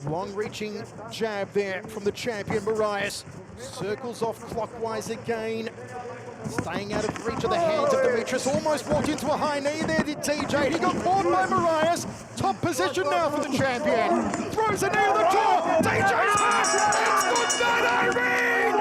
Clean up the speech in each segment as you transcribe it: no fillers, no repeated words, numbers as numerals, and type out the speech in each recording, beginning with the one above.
Long-reaching jab there from the champion, Marias. Circles off clockwise again. Staying out of reach of the hands of Demetrius. Almost walked into a high knee there, did TJ. He got caught by Marias. Top position now for the champion. Throws a knee on the door. TJ's hurt. It's good night, Irene!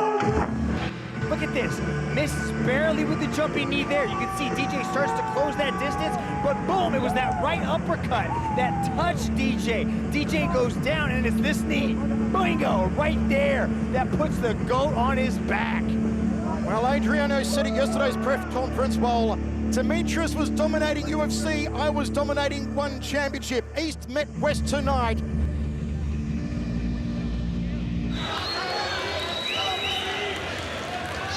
Look at this. Misses barely with the jumping knee there. You can see DJ starts to close that distance, but boom, it was that right uppercut that touched DJ. DJ goes down, and it's this knee. Bingo, right there. That puts the GOAT on his back. Well, Adriano said at yesterday's press conference, while Demetrius was dominating UFC, I was dominating one championship. East met West tonight.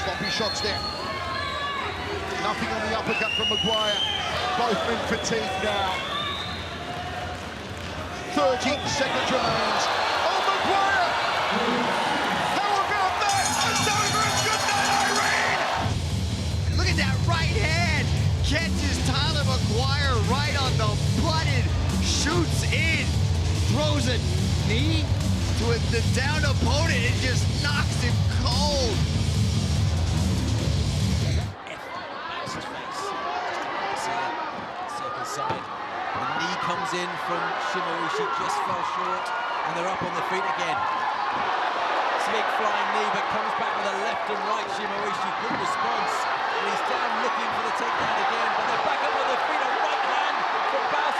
Sloppy shots there. Nothing on the uppercut from Maguire. Both in fatigue now. 30 seconds remains. Oh, Maguire! How about that? It's over. It's good night, Irene! Look at that right hand. Catches Tyler Maguire right on the button. Shoots in. Throws a knee to the down opponent and just knocks him cold. Side. The knee comes in from Shimoishi, just fell short, and they're up on the feet again. It's a big flying knee, but comes back with a left and right. Shimoishi, good response, and he's down looking for the takedown again, but they're back up on their feet. A right hand from Baus.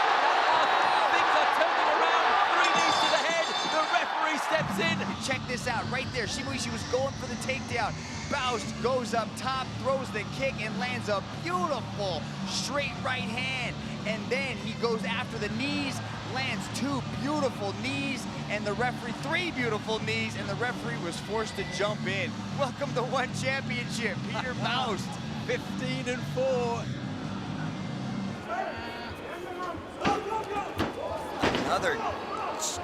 Things are turning around. 3 knees to the head. The referee steps in. Check this out, right there. Shimoishi was going for the takedown. Baus goes up top, throws the kick, and lands a beautiful straight right hand. And then he goes after the knees, lands 2 beautiful knees, and the referee 3 beautiful knees, and the referee was forced to jump in. Welcome to One Championship, Peter Baus. 15-4. Another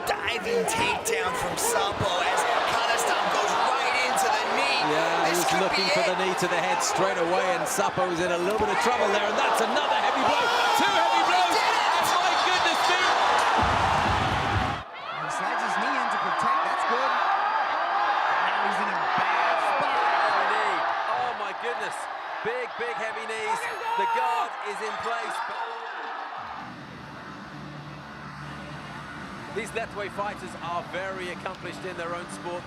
diving takedown from Sampo as Kalastam goes right into the knee. Yeah, he was looking for the knee to the head straight away, and Sapo's in a little bit of trouble there, and that's another heavy blow. 2 heavy blows, and my goodness me! He slides his knee in to protect, that's good. Now he's in a bad spot. Knee. Oh my goodness, big heavy knees. The guard is in place. These lightweight fighters are very accomplished in their own sport.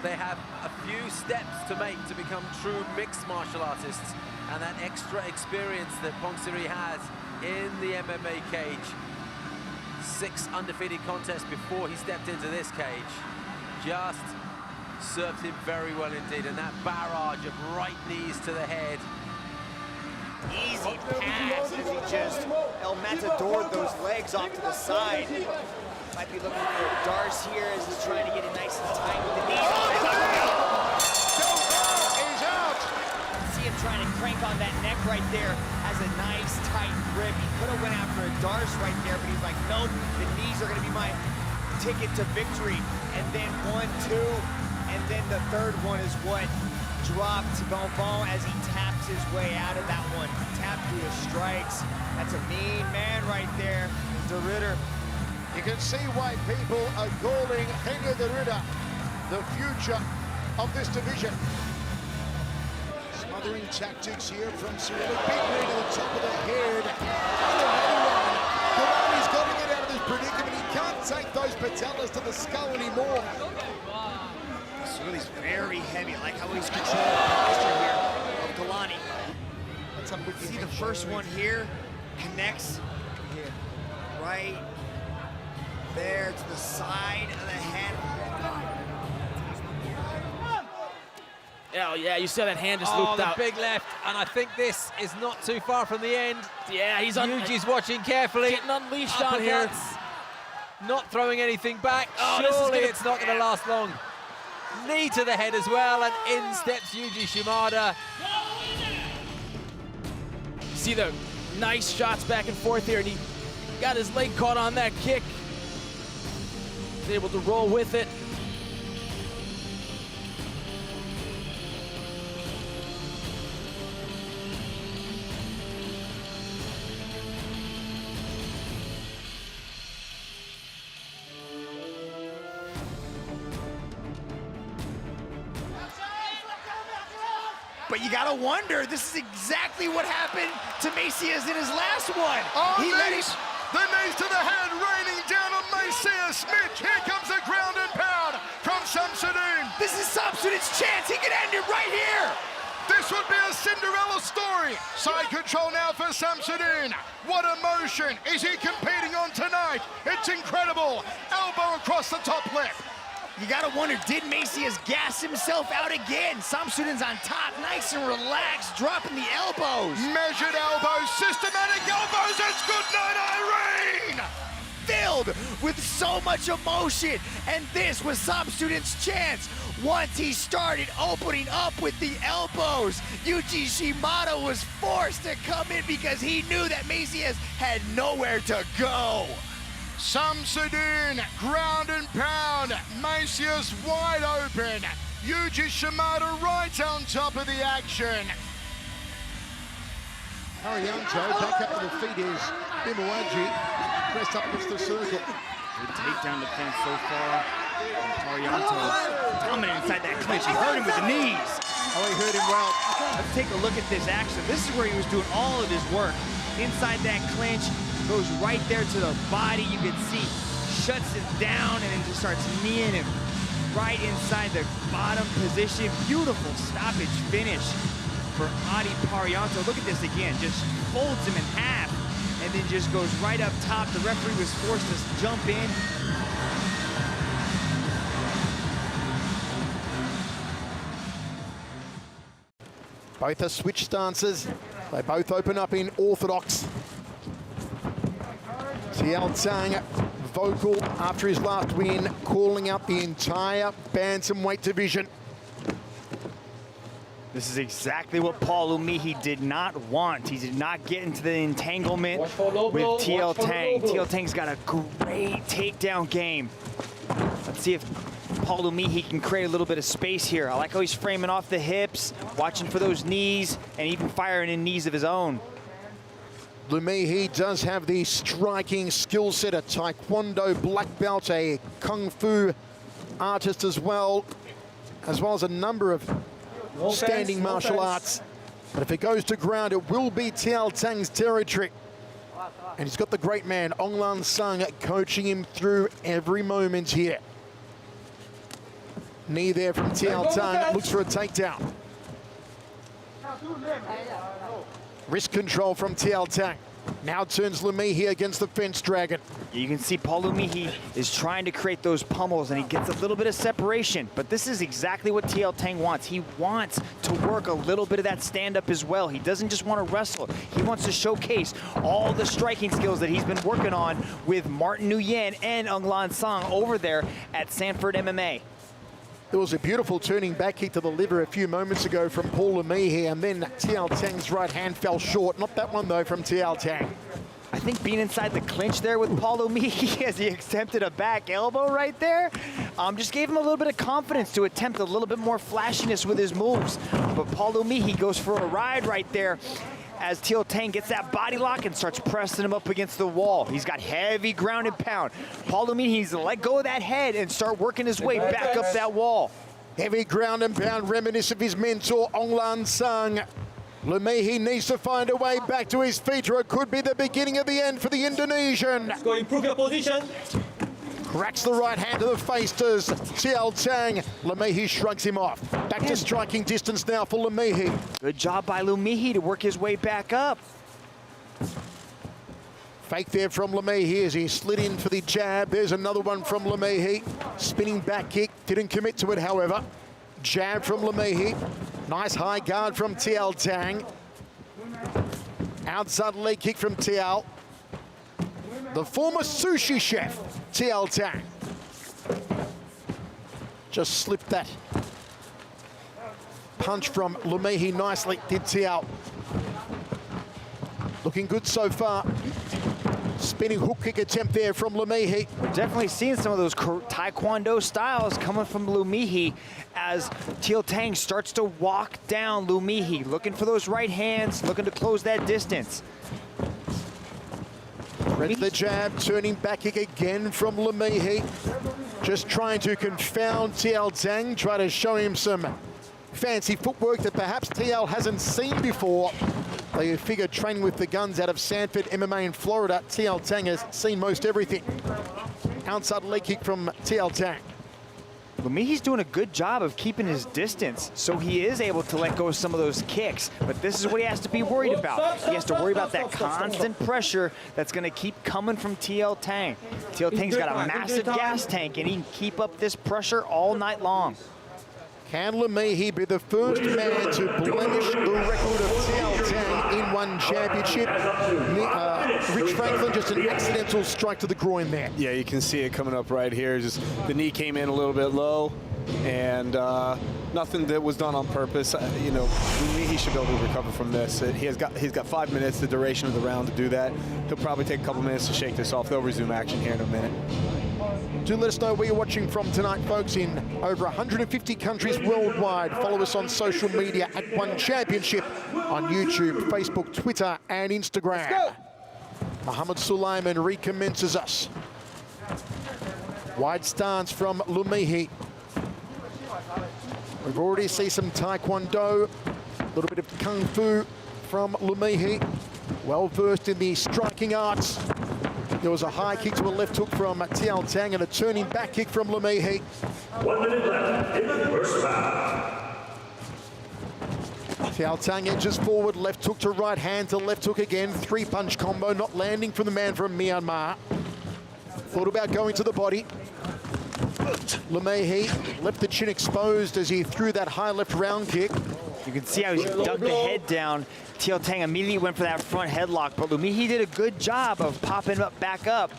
They have a few steps to make to become true mixed martial artists, and that extra experience that Pongsiri has in the MMA cage. 6 undefeated contests before he stepped into this cage. Just served him very well indeed, and that barrage of right knees to the head. Easy pass as he just El Matador those legs off to the side. Might be looking for a Darce here as he's trying to get it nice and tight with the knees. He's out. See him trying to crank on that neck right there. Has a nice tight grip. He could have went after a Darce right there, but he's like, nope, the knees are going to be my ticket to victory. And then 1, 2, and then the third one is what dropped Bonbon as he taps his way out of that one. Tapped through the strikes. That's a mean man right there, De Ridder. You can see why people are calling Henry de Ridder the future of this division. Smothering tactics here from Cirillo. Big knee to the top of the head. Kavani's got to get out of this predicament. He can't take those patellas to the skull anymore. Cirillo's very heavy. I like how he's controlling the posture here of Kalani. Let's have a quick See the first one here connects right there to the side of the head. Oh yeah, you saw that hand just looped out. The big left, and I think this is not too far from the end. Yeah, he's Yuji's watching carefully. Getting unleashed on here. Not throwing anything back. Oh, surely it's not going to last long. Knee to the head as well, and in steps Yuji Shimada. See the nice shots back and forth here, and he got his leg caught on that kick. He's able to roll with it. but you gotta wonder, this is exactly what happened to Macias in his last one. Oh, He let knees. The knees to the head, raining down on Macias. Mitch, here comes the ground and pound from Samsudin. This is Samsudin's chance. He can end it right here. This would be a Cinderella story. Side control now for Samsudin. What emotion is he competing on tonight? It's incredible. Elbow across the top lip. You gotta wonder, did Macias gas himself out again? Samsudin's on top, nice and relaxed, dropping the elbows. Measured elbows, systematic elbows. It's good night, Irene. Filled with so much emotion, and this was Samsudin's chance. Once he started opening up with the elbows, Yuji Shimada was forced to come in because he knew that Macias had nowhere to go. Samsudin, ground and pound. Macias wide open. Yuji Shimada right on top of the action. Arianto back up to the feet is Imawaji. Pressed up against the circle. Good takedown defense so far. Tarianto dominant inside that clinch. He hurt him with the knees. Oh, he hurt him well. Let's take a look at this action. This is where he was doing all of his work. Inside that clinch, goes right there to the body. You can see, shuts it down and then just starts kneeing him right inside the bottom position. Beautiful stoppage finish for Adi Parianto. Look at this again, just folds him in half and then just goes right up top. The referee was forced to jump in. Both are switch stances. They both open up in orthodox. Tiao Tang, vocal after his last win, calling out the entire bantamweight division. This is exactly what Paul Umihi did not want. He did not get into the entanglement with TL Tang. TL Tang's got a great takedown game. Let's see if Paul Umihi can create a little bit of space here. I like how he's framing off the hips, watching for those knees, and even firing in knees of his own. Lumihi does have the striking skill set, a taekwondo black belt, a kung fu artist as well as a number of standing martial arts. But if it goes to ground, it will be Tiao Tang's territory. And he's got the great man, Ong Lan Sung, coaching him through every moment here. Knee there from Tiao Tang, looks for a takedown. Wrist control from Tiao Tang. Now turns Lumihi against the fence dragon. You can see Paul Umihi is trying to create those pummels and he gets a little bit of separation, but this is exactly what TL Tang wants. He wants to work a little bit of that stand-up as well. He doesn't just want to wrestle. He wants to showcase all the striking skills that he's been working on with Martin Nguyen and Ong Lan Sung over there at Sanford MMA. There was a beautiful turning back kick to the liver a few moments ago from Paul Umihi, and then Tiao Tang's right hand fell short. Not that one, though, from Tiao Tang. I think being inside the clinch there with Paul Umihi as he attempted a back elbow right there, just gave him a little bit of confidence to attempt a little bit more flashiness with his moves. But Paul Umihi goes for a ride right there as Tiao Tang gets that body lock and starts pressing him up against the wall. He's got heavy ground and pound. Paul Umihi needs to let go of that head and start working his way back up that wall. Heavy ground and pound, reminiscent of his mentor, Ong Lan Sung. Lumihi needs to find a way back to his feet, or it could be the beginning of the end for the Indonesian. Let's go improve your position. Cracks the right hand to the face, does Tiao Tang. Lumihi shrugs him off. Back to striking distance now for Lumihi. Good job by Lumihi to work his way back up. Fake there from Lumihi as he slid in for the jab. There's another one from Lumihi. Spinning back kick, didn't commit to it, however. Jab from Lumihi. Nice high guard from Tiao Tang. Outside leg kick from Tiao. The former sushi chef, Tiao Tang. Just slipped that punch from Lumihi nicely, did Tiao. Looking good so far. Spinning hook kick attempt there from Lumihi. We're definitely seeing some of those taekwondo styles coming from Lumihi as Tiao Tang starts to walk down Lumihi, looking for those right hands, looking to close that distance. Read the jab, turning back kick again from Lumihi. Just trying to confound Tiao Tang, try to show him some fancy footwork that perhaps TL hasn't seen before. They figure training with the guns out of Sanford MMA in Florida, TL Tang has seen most everything. Outside leg kick from TL Tang. Lumihi's doing a good job of keeping his distance, so he is able to let go of some of those kicks. But this is what he has to be worried about. He has to worry about that constant pressure that's going to keep coming from TL Tang. TL Tang's got a massive gas tank, and he can keep up this pressure all night long. Can Lumihi be the first man to blemish the record of TL Tang in one championship? Rich Franklin, just an accidental strike to the groin there. Yeah, you can see it coming up right here. Just the knee came in a little bit low, and nothing that was done on purpose. You know, he should be able to recover from this. He's got 5 minutes, the duration of the round, to do that. He'll probably take a couple minutes to shake this off. They'll resume action here in a minute. Do let us know where you're watching from tonight, folks, in over 150 countries worldwide. Follow us on social media at One Championship on YouTube, Facebook, Twitter, and Instagram. Mohammed Sulaiman recommences us. Wide stance from Lumihi. We've already seen some Taekwondo, a little bit of Kung Fu from Lumihi. Well versed in the striking arts. There was a high kick to a left hook from TL Tang and a turning back kick from Lumihi. 1 minute left in the first round. TL Tang edges forward, left hook to right hand to left hook again. 3-punch combo, not landing from the man from Myanmar. Thought about going to the body. Lumihi left the chin exposed as he threw that high left round kick. You can see how he dug the head down. TL Tang immediately went for that front headlock, but Lumihi did a good job of popping up back up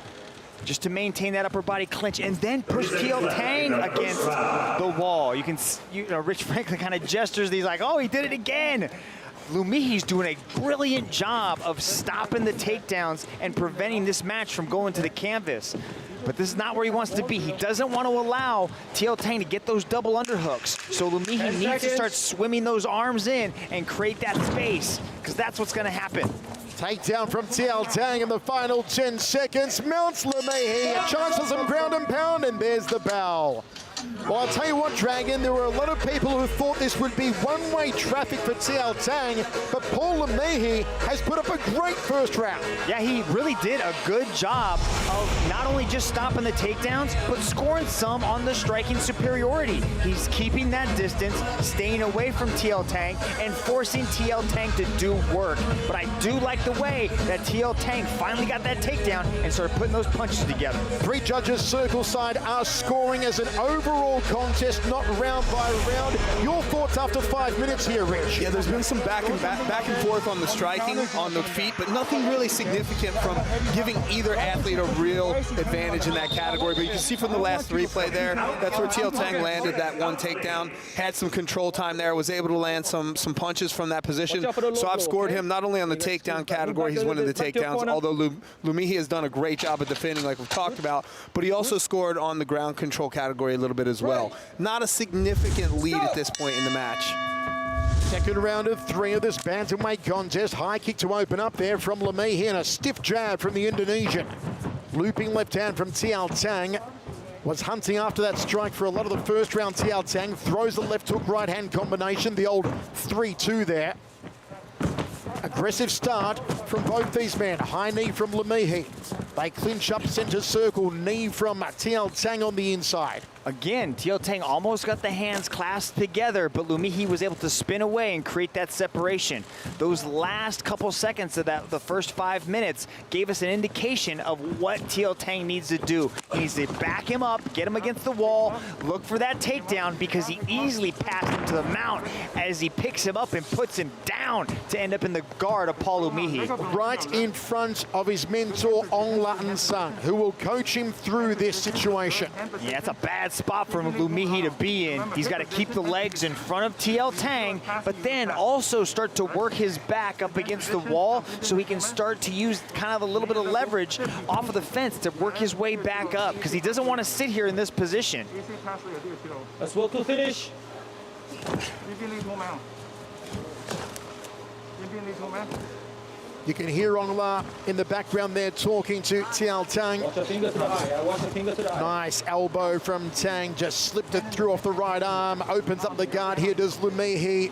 just to maintain that upper body clinch and then push TL Tang against the wall. You can, Rich Franklin kind of gestures. He's like, oh, he did it again. Lumihi's doing a brilliant job of stopping the takedowns and preventing this match from going to the canvas. But this is not where he wants to be. He doesn't want to allow TL Tang to get those double underhooks. So Lumihi needs to start swimming those arms in and create that space, because that's what's going to happen. Takedown from TL Tang in the final 10 seconds. Mounts Lumihi, a chance for some ground and pound, and there's the bell. Well, I'll tell you what, Dragon, there were a lot of people who thought this would be one-way traffic for TL Tang, but Paul Lumihi has put up a great first round. Yeah, he really did a good job of not only just stopping the takedowns, but scoring some on the striking superiority. He's keeping that distance, staying away from TL Tang, and forcing TL Tang to do work. But I do like the way that TL Tang finally got that takedown and started putting those punches together. 3 judges circle side are scoring as an overall contest, not round by round. Your thoughts after 5 minutes here, Rich? Yeah, there's been some back and forth on the striking, on the feet, but nothing really significant from giving either athlete a real advantage in that category. But you can see from the last replay there, that's where TL Tang landed that one takedown, had some control time there, was able to land some punches from that position. So I've scored him not only on the takedown category, he's winning the takedowns, although Lumihi has done a great job of defending like we've talked about, but he also scored on the ground control category a little bit as well. Not a significant lead at this point in the match. Second round of 3 of this bantamweight contest. High kick to open up there from Lumihi and a stiff jab from the Indonesian. Looping left hand from TL Tang. Was hunting after that strike for a lot of the first round. TL Tang throws the left hook right hand combination, the old 3-2 there. Aggressive start from both these men. High knee from Lumihi. They clinch up center circle. Knee from TL Tang on the inside. Again, TL Tang almost got the hands clasped together, but Lumihi was able to spin away and create that separation. Those last couple seconds of the first 5 minutes gave us an indication of what TL Tang needs to do. He needs to back him up, get him against the wall, look for that takedown, because he easily passed him to the mount as he picks him up and puts him down to end up in the guard of Paul Lumihi. Right in front of his mentor, Ong Latan Sung, who will coach him through this situation. Yeah, it's a bad spot for Lumihi to be in. He's got to keep the legs in front of TL Tang, but then also start to work his back up against the wall so he can start to use kind of a little bit of leverage off of the fence to work his way back up, because he doesn't want to sit here in this position. Let's work to finish. You can hear Ongla in the background there talking to Tiao Tang. Watch your finger to the eye. Watch your finger to the eye. Nice elbow from Tang, just slipped it through off the right arm. Opens up the guard here, does Lumihi.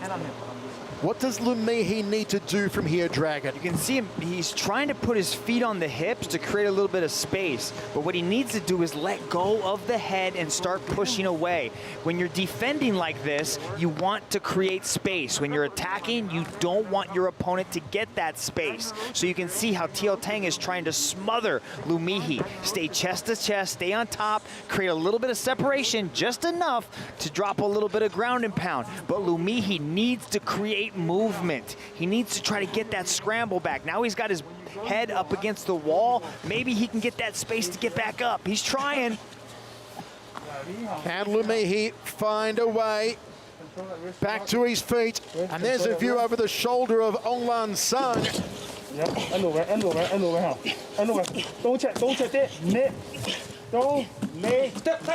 What does Lumihi need to do from here, Dragon? You can see him, he's trying to put his feet on the hips to create a little bit of space. But what he needs to do is let go of the head and start pushing away. When you're defending like this, you want to create space. When you're attacking, you don't want your opponent to get that space. So you can see how Tiao Tang is trying to smother Lumihi. Stay chest to chest, stay on top, create a little bit of separation, just enough to drop a little bit of ground and pound. But Lumihi needs to create movement. He needs to try to get that scramble back. Now he's got his head up against the wall. Maybe he can get that space to get back up. He's trying. Can Lumihi find a way back to his feet? And there's a view over the shoulder of Onglan Sun.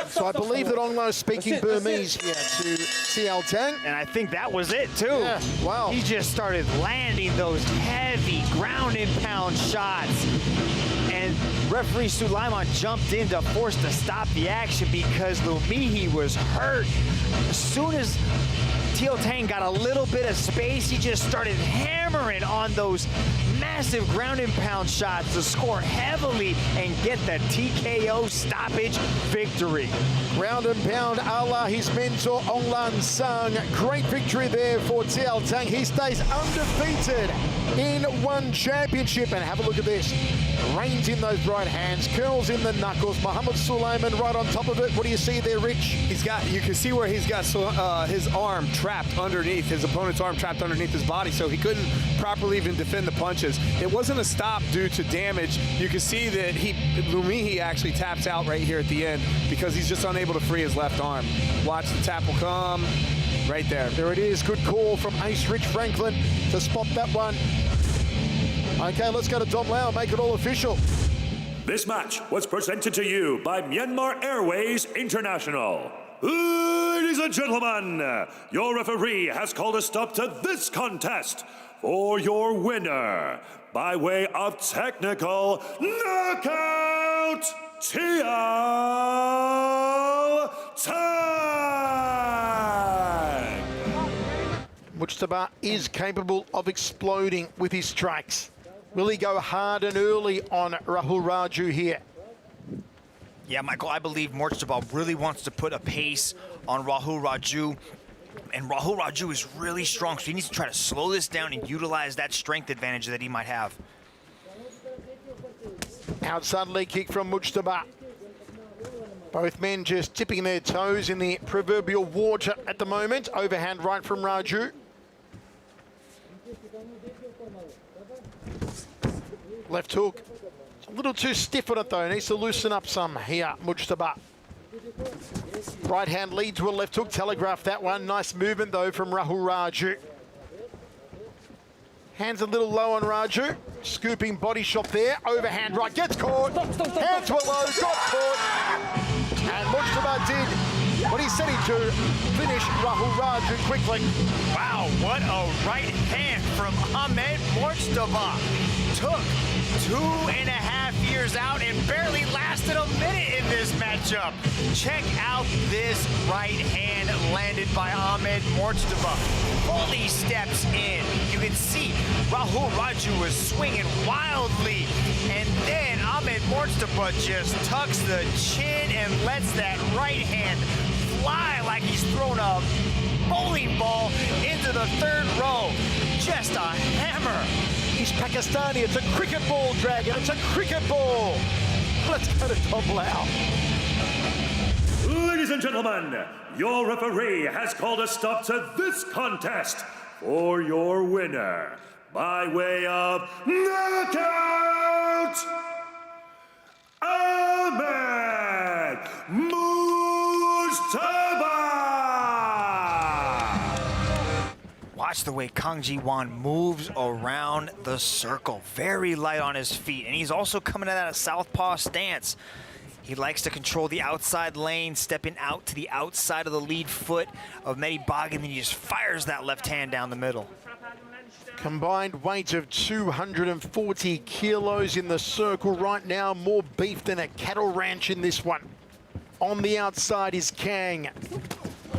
So I believe that Ongla is speaking Burmese here to Tiao Tang. And I think that was it too. Yeah, wow. He just started landing those heavy ground and pound shots. And referee Sulaiman jumped in to force to stop the action because Lumihi was hurt. As soon as Tiao Tang got a little bit of space, he just started hammering on those massive ground and pound shots to score heavily and get the TKO stoppage victory. Ground and pound a la his mentor Onglan Sun. Great victory there for Tiao Tang. He stays undefeated in one championship. And have a look at this. Reins in those right hands, curls in the knuckles. Muhammad Sulaiman right on top of it. What do you see there, Rich? You can see where he's got his arm trapped underneath, his opponent's arm trapped underneath his body, so he couldn't properly even defend the punches. It wasn't a stop due to damage. You can see that Lumihi actually taps out right here at the end because he's just unable to free his left arm. Watch, the tap will come right there. There it is. Good call from Ace Rich Franklin to spot that one. Okay, let's go to Dom Lau, make it all official. This match was presented to you by Myanmar Airways International. Ladies and gentlemen, your referee has called a stop to this contest for your winner by way of technical knockout, Tiao Tang. Mujtaba is capable of exploding with his strikes. Will he go hard and early on Rahul Raju here? Yeah, Michael, I believe Mujtaba really wants to put a pace on Rahul Raju. And Rahul Raju is really strong, so he needs to try to slow this down and utilize that strength advantage that he might have. Outside leg kick from Mujtaba. Both men just tipping their toes in the proverbial water at the moment. Overhand right from Raju. Left hook. A little too stiff on it though. Needs to loosen up some here, Mujtaba. Right hand lead to a left hook. Telegraph that one. Nice movement though from Rahul Raju. Hands a little low on Raju. Scooping body shot there. Overhand right. Gets caught. Hands were low. Got caught. And Mujtaba did what he said he'd do. Finish Rahul Raju quickly. Wow, what a right hand from Ahmed Mujtaba. Took 2.5 years out and barely lasted a minute in this matchup. Check out this right hand landed by Ahmed Mujtaba. Fully steps in. You can see Rahul Raju was swinging wildly. And then Ahmed Mujtaba just tucks the chin and lets that right hand fly like he's thrown a bowling ball into the third row. Just a hammer. He's Pakistani. It's a cricket ball, Dragon. It's a cricket ball. Let's go to Tom Lau. Ladies and gentlemen, your referee has called a stop to this contest for your winner by way of knockout, Ahmed Mujtaba. Watch the way Kang Ji-won moves around the circle. Very light on his feet, and he's also coming at a southpaw stance. He likes to control the outside lane, stepping out to the outside of the lead foot of Mehdi Bog, and then he just fires that left hand down the middle. Combined weight of 240 kilos in the circle right now. More beef than a cattle ranch in this one. On the outside is Kang.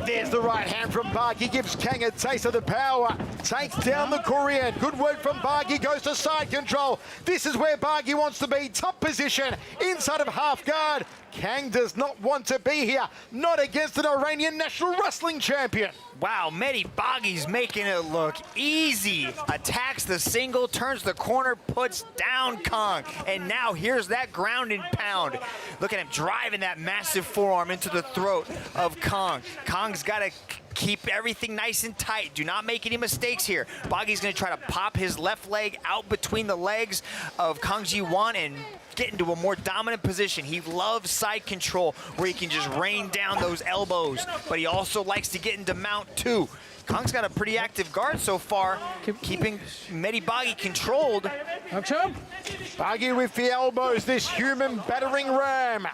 There's the right hand from Bargy, gives Kang a taste of the power. Takes down the Korean. Good work from Bargy, goes to side control. This is where Bargy wants to be. Top position, inside of half guard. Kang does not want to be here. Not against an Iranian national wrestling champion. Wow, Mehdi Baghi's making it look easy. Attacks the single, turns the corner, puts down Kang. And now here's that ground and pound. Look at him driving that massive forearm into the throat of Kang. Kang's got to keep everything nice and tight. Do not make any mistakes here. Baghi's going to try to pop his left leg out between the legs of Kang Ji-won and get into a more dominant position. He loves side control where he can just rain down those elbows, but he also likes to get into mount too. Kang's got a pretty active guard so far, keeping Mehdi Baghi controlled. Baghi with the elbows, this human battering ram.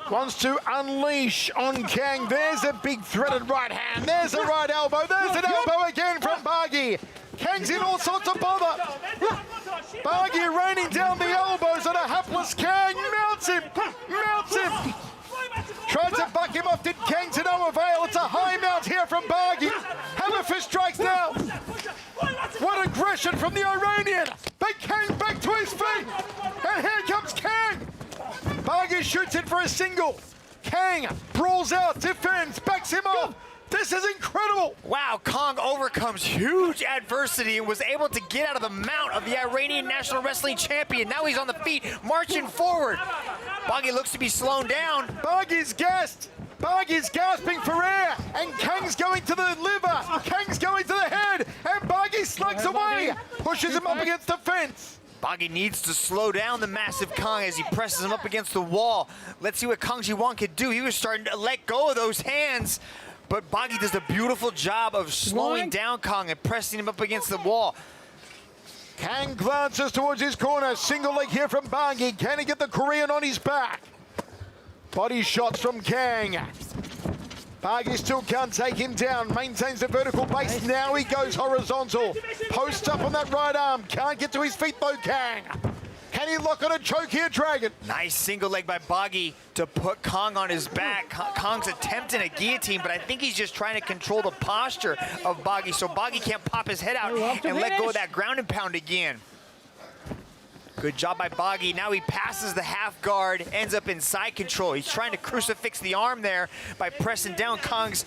Wants to unleash on Kang. There's a big threaded right hand. There's a right elbow. There's an elbow again from Baghi. Kang's in all sorts of bother. Baghi raining down the elbows on a hapless Kang. Mounts him. Mounts him. Tried to buck him off. Did Kang to no avail. It's a high mount here from Baghi. Hammer fist strikes now. What aggression from the Iranian. But Kang back to his feet. And here comes Kang. Baghi shoots it for a single. Kang brawls out, defends, backs him off. This is incredible. Wow, Kang overcomes huge adversity and was able to get out of the mount of the Iranian national wrestling champion. Now he's on the feet, marching forward. Baghi looks to be slowed down. Baghi's gassed. Baghi's gasping for air, and Kang's going to the liver. Kang's going to the head, and Baghi slugs away. Pushes him up against the fence. Baghi needs to slow down the massive Kang as he presses him up against the wall. Let's see what Kang Ji-won could do. He was starting to let go of those hands, but Baghi does a beautiful job of slowing down Kang and pressing him up against the wall. Kang glances towards his corner. Single leg here from Baghi. Can he get the Korean on his back? Body shots from Kang. Baghi still can't take him down. Maintains the vertical base. Now he goes horizontal. Posts up on that right arm. Can't get to his feet though, Kang. Can he lock on a choke here, Dragon? Nice single leg by Baghi to put Kang on his back. Kang's attempting a guillotine, but I think he's just trying to control the posture of Baghi so Baghi can't pop his head out and let go of that ground and pound again. Good job by Baghi. Now he passes the half guard, ends up in side control. He's trying to crucifix the arm there by pressing down Kang's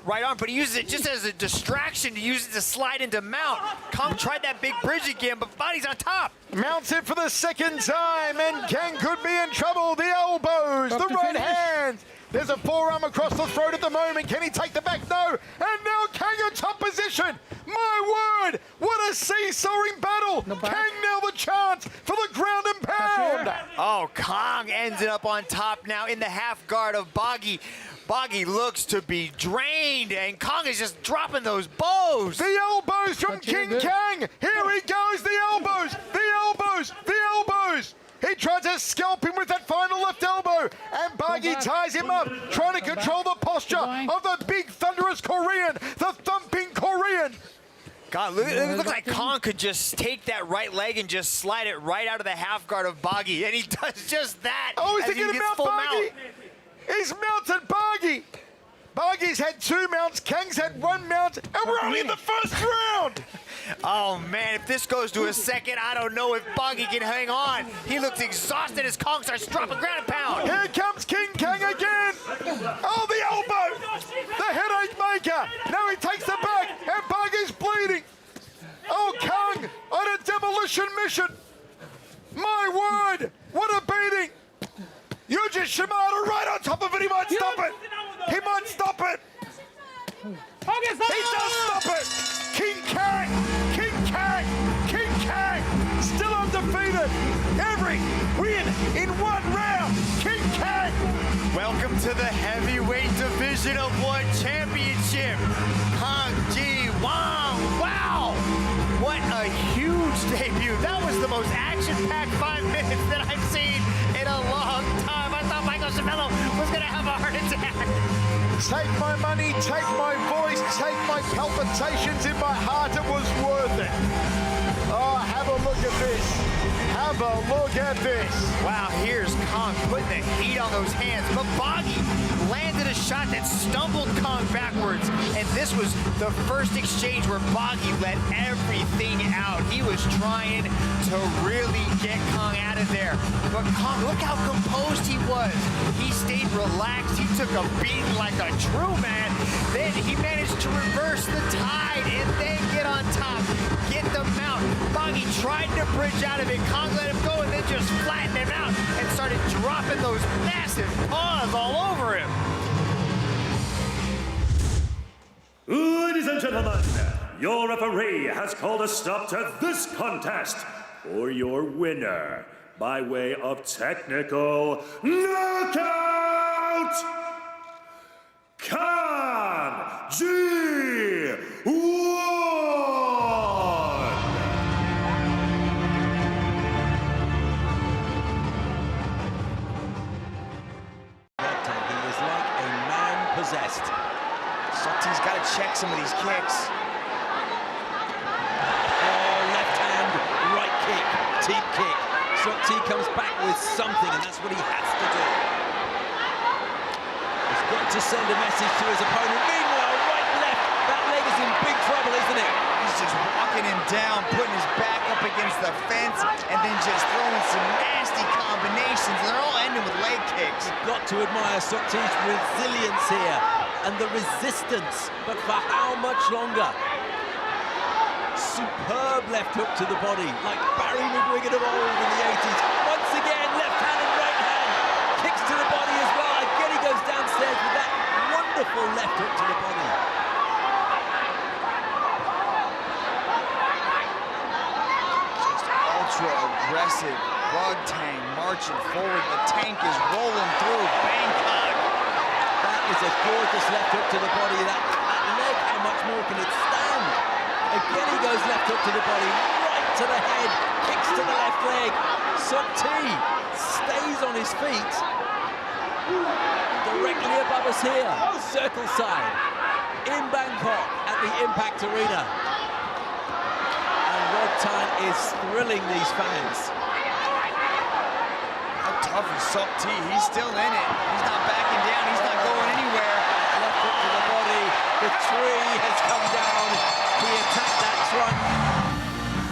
right arm, but he uses it just as a distraction to use it to slide into mount. Kang tried that big bridge again, but Baghi's on top. Mounts it for the second time, and Kang could be in trouble. The elbows, the right hand. There's a forearm across the throat at the moment. Can he take the back? No. And now Kang in top position. My word, what a seesawing battle. Kang now the chance for the ground and pound. Oh, Kang ended up on top now in the half guard of Baghi. Baghi looks to be drained, and Kang is just dropping those bows. The elbows from King Kang. Here he goes, the elbows, the elbows, the elbows. He tried to scalp him with that final left elbow, and Baghi ties him up, trying to control the posture of the big thunderous Korean, the thumping Korean. God, it looks like Kang could just take that right leg and just slide it right out of the half guard of Baghi, and he does just that. Oh, is he going to mount Baghi? He's mounted Baghi. Baghi's had 2 mounts, Kang's had 1 mount, and we're only in the first round. Oh man, if this goes to a second, I don't know if Baghi can hang on. He looks exhausted as Kang starts dropping ground and pound. Here comes King Kang again. Oh, the elbow, the headache maker. Now he takes the back, and Baghi's bleeding. Oh, Kang on a demolition mission. My word, what a beating. Yuji Shimada right on top of it. He might stop it. He might stop it. He does stop it. King Kang, King Kang, King Kang, still undefeated. Every win in 1 round. King Kang. Welcome to the heavyweight division of One Championship. Kang Ji-won. Wow. What a huge debut. That was the most action-packed 5 minutes that I've seen in a long time. I thought Michael Schiavello was going to have a heart attack. Take my money, take my voice, take my palpitations in my heart. It was worth it. Oh, have a look at this. Have a look at this. Wow, here's Kong putting the heat on those hands. But Boggy landed a shot that stumbled Kong backwards. And this was the first exchange where Boggy let everything out. He was trying to really get Kong out of there. But Kong, look how composed he was. He stayed relaxed. He took a beating like a true man. Then he managed to reverse the tide and then get on top, get the mount. Boggy tried to bridge out of it. Kong let him go and then just flattened him out and started dropping those massive paws all over him. Ladies and gentlemen, your referee has called a stop to this contest for your winner by way of technical knockout, Kong G1! He is like a man possessed. Sukti's got to check some of these kicks. Oh, left hand, right kick, teep kick. Sukti comes back with something, and that's what he has to do. He's got to send a message to his opponent. Meanwhile, right, left, that leg is in big trouble, isn't it? He's just walking him down, putting his back up against the fence, and then just throwing some nasty combinations. And they're all ending with leg kicks. You've got to admire Sukti's resilience here and the resistance, but for how much longer? Superb left hook to the body, like Barry McGuigan of old in the 80s. Once again, left hand and right hand. Kicks to the body as well. Again, he goes downstairs with that wonderful left hook to the body. Ultra-aggressive rug tang marching forward. The tank is rolling through Bangkok. That is a gorgeous left hook to the body. That leg, how much more can it stand? Again, he goes left hook to the body, right to the head, kicks to the left leg. Sukti stays on his feet. Directly above us here, circle side, in Bangkok at the Impact Arena. Time is thrilling these fans. How tough is Sukti? He's still in it. He's not backing down. He's not going anywhere. Left hook to the body. The tree has come down. He attacked that trunk.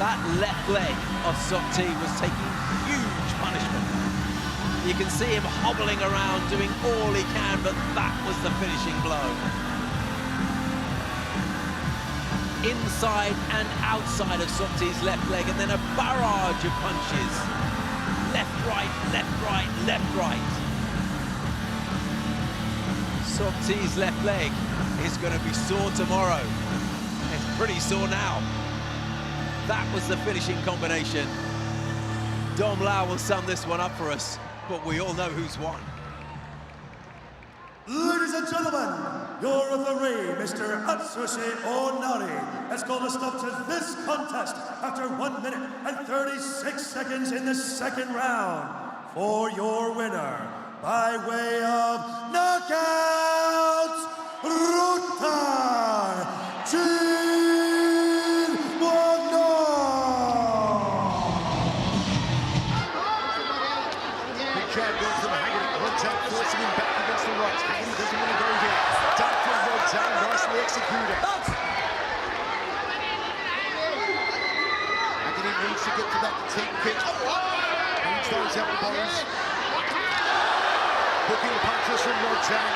That left leg of Sukti was taking huge punishment. You can see him hobbling around, doing all he can, but that was the finishing blow. Inside and outside of Sukti's left leg, and then a barrage of punches. Left, right, left, right, left, right. Sukti's left leg is going to be sore tomorrow. It's pretty sore now. That was the finishing combination. Dom Lau will sum this one up for us, but we all know who's won. Ladies and gentlemen, your referee, Mr. Atsushi Onari, has called a stop to this contest after 1 minute and 36 seconds in the second round for your winner by way of knockout, Ruta G1. Big jab going from Haggerty. One tap forcing him back against the right. Haggerty doesn't want to go there. Duck from Rodjan, nicely executed. Haggerty needs to get to that team kick. Needs those elbows. Hooking punches from Rodjan.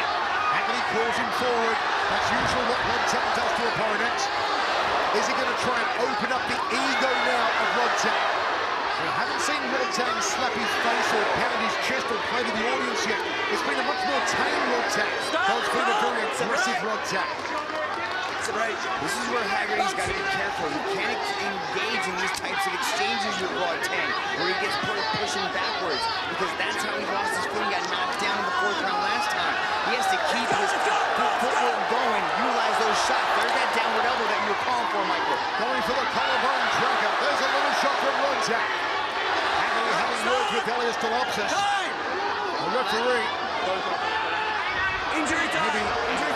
Haggerty calls him forward. That's usually what Rodjan does to opponents. Is he going to try and open up the ego now of Rodjan? We haven't seen Rodjan slap his face or pound his chest or play to the audience yet. It's been a much more tame Rodjan. It's been a very aggressive Rodjan. This is where Haggerty's got to be careful. He can't engage in these types of exchanges with Rodjan, where he gets pushing backwards, because that's how he lost his footing, got knocked down in the 4th round last time. He has to keep his footwork going, utilize those shots. There's that downward elbow that you were calling for, Michael. Going for the collarbone dragger. There's a little shot from Rodjan. Haggerty having words with Elias Dolopsis. The referee. Injury time! Maybe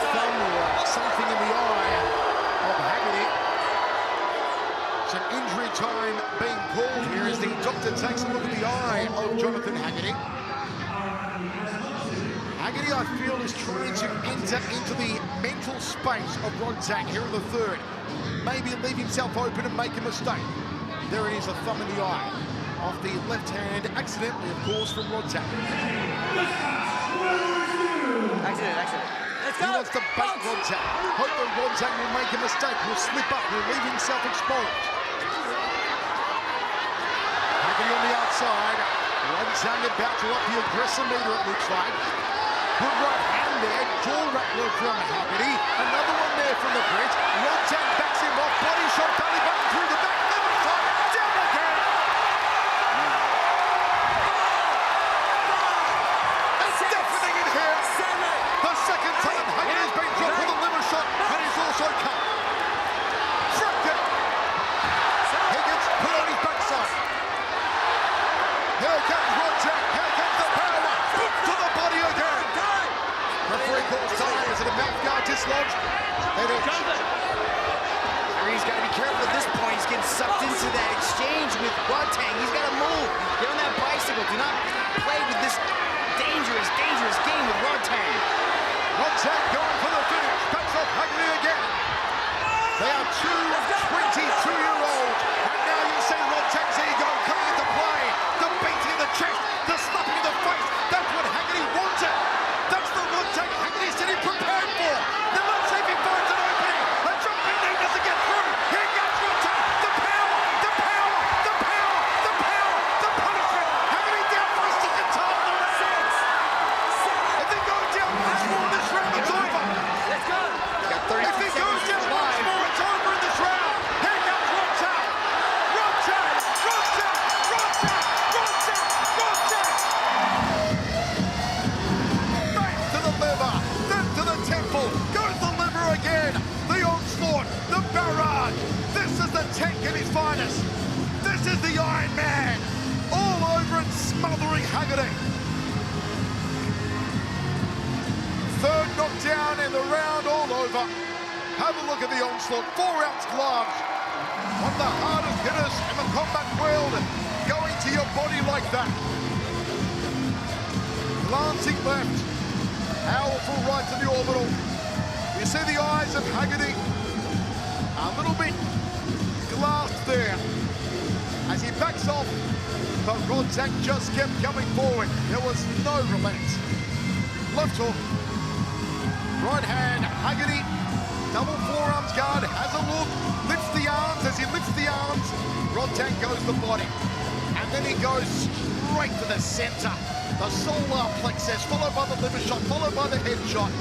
Haggerty, I feel, is trying to enter into the mental space of Rodtang here in the third. Maybe leave himself open and make a mistake. There it is, a thumb in the eye off the left hand, accidentally, of course, from Rodtang. Accident. Let's He wants to bait Rodtang. Hope that Rodtang will make a mistake, will slip up, will leave himself exposed. Haggerty on the outside. Rodtang about to up the aggressor meter, it looks like. Good right hand there, jaw rattler from Haggerty. Another one there from the bridge. Rodtang backs him off, body shot, belly button through the back, left side, down again. It's deafening in here. The second time Haggerty has been dropped with a liver shot, and he's also cut. Fracked it. Higgins put on his backside. Here comes Rodtang, here comes the power, to the body again. Referee calls time, is it a mouth guard dislodged? It is. He's got to be careful at this point. He's getting sucked into that exchange with Rodtang. He's got to move. Get on that bicycle. Do not play with this dangerous game with Rodtang. Rodtang going for the finish, backs off Haggerty again. They are two 22-year-olds, and now you see Rodtang's ego coming into play. The beating in the chest, the slapping in the face, that's what Haggerty wanted. That's the Rodtang Haggerty said he prepared for. Now let's see if he finds an opening. A jumping knee doesn't get through. Here comes Rodtang. The power, the power, the power, the power, the punishment. Haggerty down for a second time in the round. If he goes down once more in this round, it's over. Let's go. If he goes down once more, it's over in this round. Here comes Rodtang. Rodtang, Rodtang, Rodtang, Rodtang, Rodtang. Back to the liver, then to the temple, goes the liver again. The onslaught, the barrage. This is the tank at his finest. This is the Iron Man. All over and smothering Haggerty. Third knockdown in the round, all over. Have a look at the onslaught, 4-ounce gloves. One of the hardest hitters in the combat world, going to your body like that. Glancing left, powerful right to the orbital. You see the eyes of Haggerty, a little bit glassed there as he backs off, but Rodtang just kept coming forward. There was no relent. Left hook, right hand, Haggerty, double forearms guard, has a look, lifts the arms. As he lifts the arms, Rodtang goes the body. And then he goes straight to the center. The solar plexus, followed by the liver shot, followed by the head shot.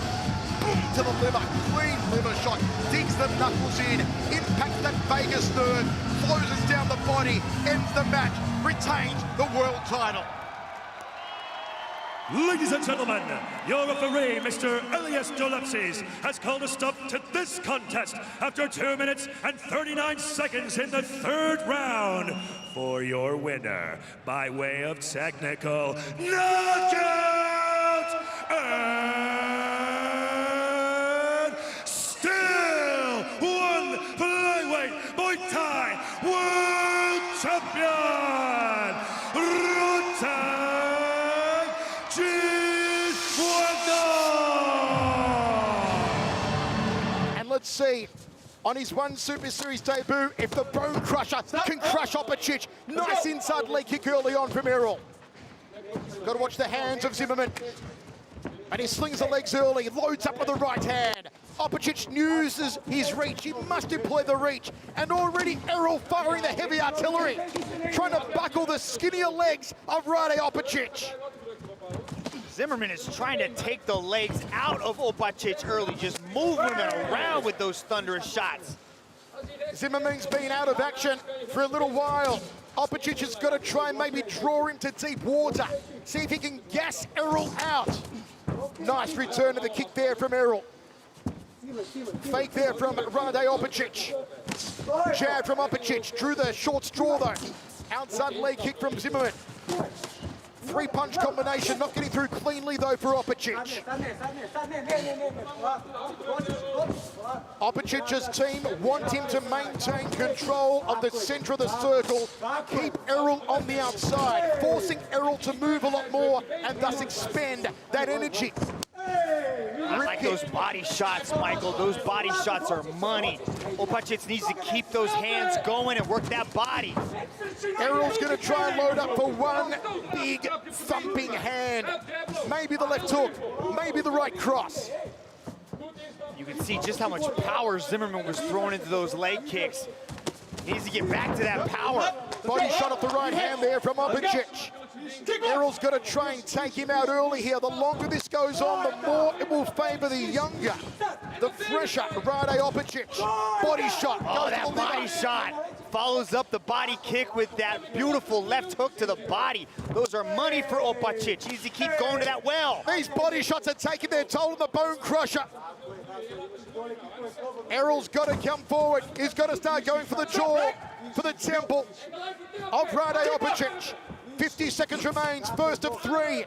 Boom to the liver, clean liver shot, digs the knuckles in, impacts that vagus nerve, closes down the body, ends the match, retains the world title. Ladies and gentlemen, your referee, Mr. Elias Dolepsis, has called a stop to this contest after 2 minutes and 39 seconds in the third round for your winner by way of technical knockout and still one flyweight Muay Thai world champion, Rodtang. And let's see, on his one Super Series debut, if the Bone Crusher can crush Opicic. Nice inside leg kick early on from Errol. Got to watch the hands of Zimmerman. And he slings the legs early, loads up with the right hand. Opicic uses his reach. He must employ the reach. And already Errol firing the heavy artillery, trying to buckle the skinnier legs of Rade Opicic. Zimmerman is trying to take the legs out of Opicic early, just moving him around with those thunderous shots. Zimmerman's been out of action for a little while. Opicic has got to try and maybe draw him to deep water. See if he can gas Errol out. Nice return to the kick there from Errol. Fake there from Rade Opicic. Jab from Opicic, drew the short straw though. Outside leg kick from Zimmerman. Three-punch combination, not getting through cleanly though for Opicic. Opicic's team want him to maintain control of the center of the circle, keep Errol on the outside, forcing Errol to move a lot more and thus expend that energy. those body shots, Michael. Those body shots are money. Opacic needs to keep those hands going and work that body. Errol's going to try and load up for one big thumping hand. Maybe the left hook, maybe the right cross. You can see just how much power Zimmerman was throwing into those leg kicks. He needs to get back to that power. Body shot off the right hand there from Opacic. Errol's got to try and take him out early here. The longer this goes on, the more it will favor the younger, the fresher Rade Opacic. Body shot. Oh, that body shot follows up the body kick with that beautiful left hook to the body. Those are money for Opacic. He needs to keep going to that well. These body shots are taking their toll on the bone crusher. Errol's got to come forward. He's got to start going for the jaw, for the temple of Rade Opacic. 50 seconds remains, first of three.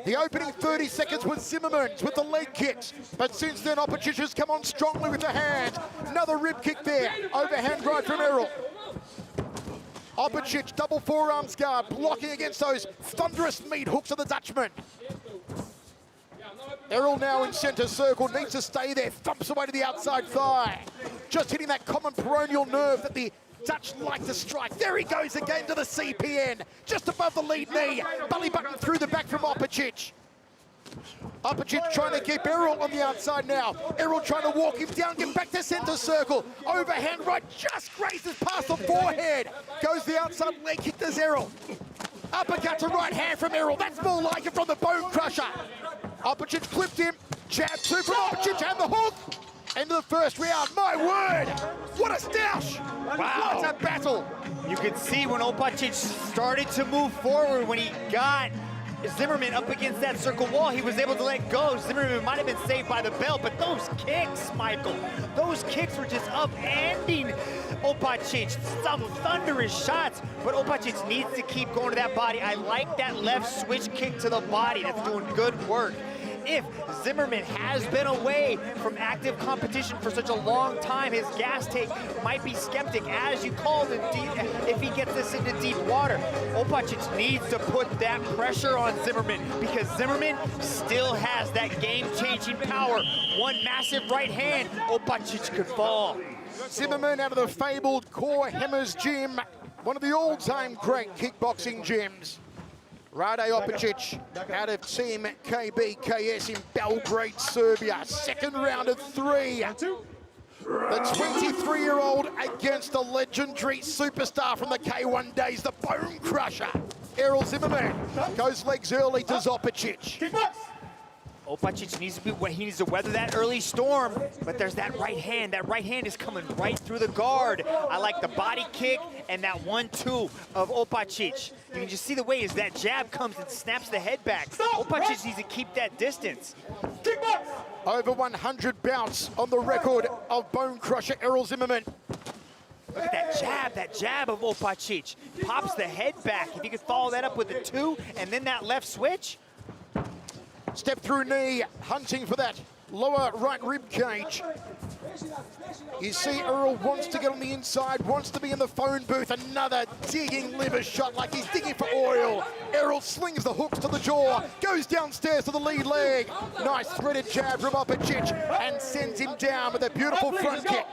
The opening 30 seconds was Zimmerman's with the leg kicks, but since then Opacic has come on strongly with the hand. Another rib kick there, overhand right from Errol. Opacic, double forearms guard, blocking against those thunderous meat hooks of the Dutchman. Errol now in center circle, needs to stay there, thumps away to the outside thigh. Just hitting that common peroneal nerve that the Dutch like to strike. There he goes again to the CPN, just above the lead knee. Belly button through the back from Opacic. Opacic trying to keep Errol on the outside now. Errol trying to walk him down, get back to center circle. Overhand right, just grazes past the forehead. Goes the outside leg kick to Errol. Uppercut to right hand from Errol. That's more like it from the bone crusher. Opacic clipped him. Jab two from Opacic and the hook. End of the first round. My word, what a stoush. Wow. What a battle. You could see when Opacic started to move forward, when he got Zimmerman up against that circle wall, he was able to let go. Zimmerman might have been saved by the bell, but those kicks, Michael, those kicks were just upending Opacic. Some thunderous shots, but Opacic needs to keep going to that body. I like that left switch kick to the body. That's doing good work. If Zimmerman has been away from active competition for such a long time, his gas tank might be skeptic, as you called it, if he gets this into deep water. Opacic needs to put that pressure on Zimmerman, because Zimmerman still has that game-changing power. One massive right hand, Opacic could fall. Zimmerman out of the fabled Core Hemmers gym, one of the all-time great kickboxing gyms. Rade Opacic out of Team KBKS in Belgrade, Serbia. Second round of three. The 23-year-old against the legendary superstar from the K1 days, the Bone Crusher. Errol Zimmerman goes legs early to Opacic. Opacic needs to weather that early storm, but there's that right hand. That right hand is coming right through the guard. I like the body kick and that 1-2 of Opacic. You can just see the way as that jab comes and snaps the head back. Opacic needs to keep that distance. Over 100 bouts on the record of Bone Crusher Errol Zimmerman. Look at that jab of Opacic. Pops the head back. If you could follow that up with a 2 and then that left switch. Step through knee, hunting for that lower right rib cage. You see Errol wants to get on the inside, wants to be in the phone booth. Another digging liver shot like he's digging for oil. Errol slings the hooks to the jaw, goes downstairs to the lead leg. Nice threaded jab from Opacic and sends him down with a beautiful front kick.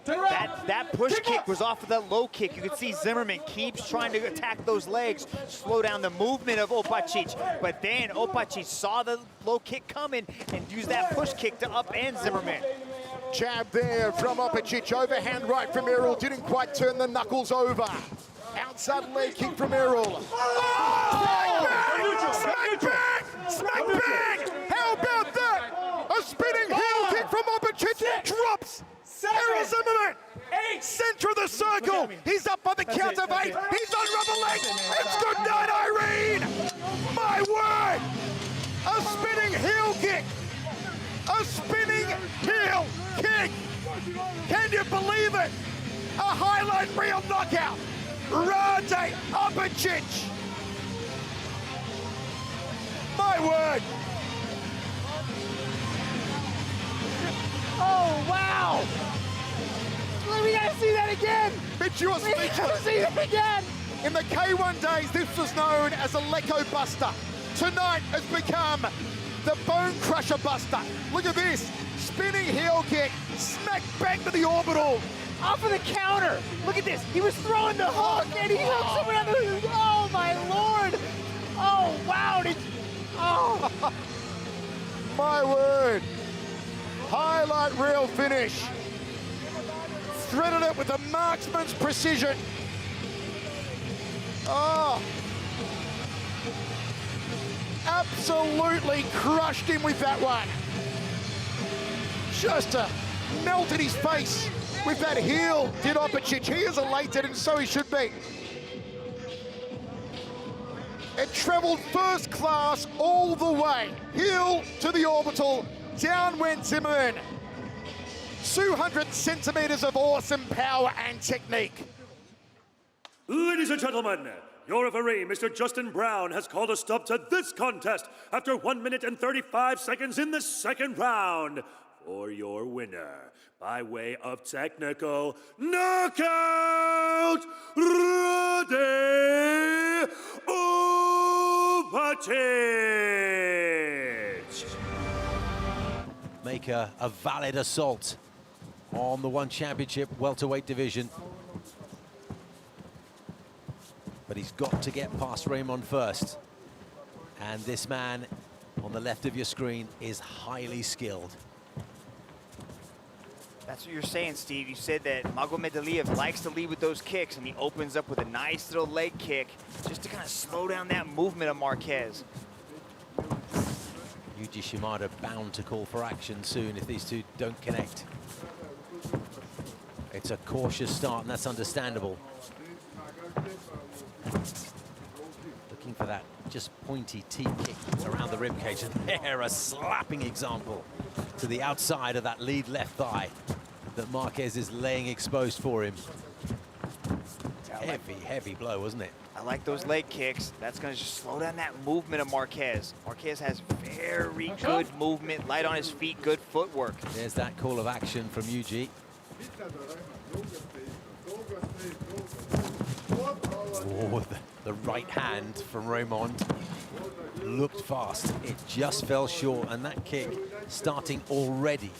That push kick was off of that low kick. You can see Zimmerman keeps trying to attack those legs, slow down the movement of Opacic. But then Opacic saw the low kick coming and used that push kick to upend Zimmerman. Jab there from Opacic, overhand right from Errol, didn't quite turn the knuckles over. Outside leg kick from Errol. Oh! Smack bang! Smack bang! How about that? A spinning heel kick from Opacic, drops Errol Zimmerman, center of the circle. He's up by the count of 8. He's on rubber legs. It's good night, Irene. My word. A spinning heel kick. A spinning heel kick. Can you believe it? A highlight reel knockout. Rade Opacic. My word. Oh, wow. We gotta see that again. Mitch, you are We gotta see that again. In the K1 days, this was known as a Leco Buster. Tonight has become the bone crusher buster. Look at this, spinning heel kick, smack back to the orbital. Off of the counter. Look at this. He was throwing the hook and he hooked someone on the. Oh my lord. Oh wow. Oh. My word. Highlight reel finish. Threaded it with a marksman's precision. Oh. Absolutely crushed him with that one. Just melted his face with that heel, did Opicic. He is elated, and so he should be. It traveled first class all the way. Heel to the orbital, down went Zimmerman. 200 centimeters of awesome power and technique. Ladies and gentlemen, your referee, Mr. Justin Brown, has called a stop to this contest after 1 minute and 35 seconds in the second round. For your winner, by way of technical knockout, Rade Opicic. Make a valid assault on the One Championship welterweight division. But he's got to get past Raymond first. And this man on the left of your screen is highly skilled. That's what you're saying, Steve. You said that Magomedaliev likes to lead with those kicks, and he opens up with a nice little leg kick just to kind of slow down that movement of Marquez. Yuji Shimada bound to call for action soon if these two don't connect. It's a cautious start, and that's understandable. Looking for that just pointy T kick around the ribcage, and there a slapping example to the outside of that lead left thigh that Marquez is laying exposed for him. Heavy blow, wasn't it? I like those leg kicks. That's going to just slow down that movement of Marquez. Marquez has very good movement, light on his feet, good footwork. There's that call of action from Yuji. Oh, the right hand from Raymond looked fast. It just fell short, and that kick starting already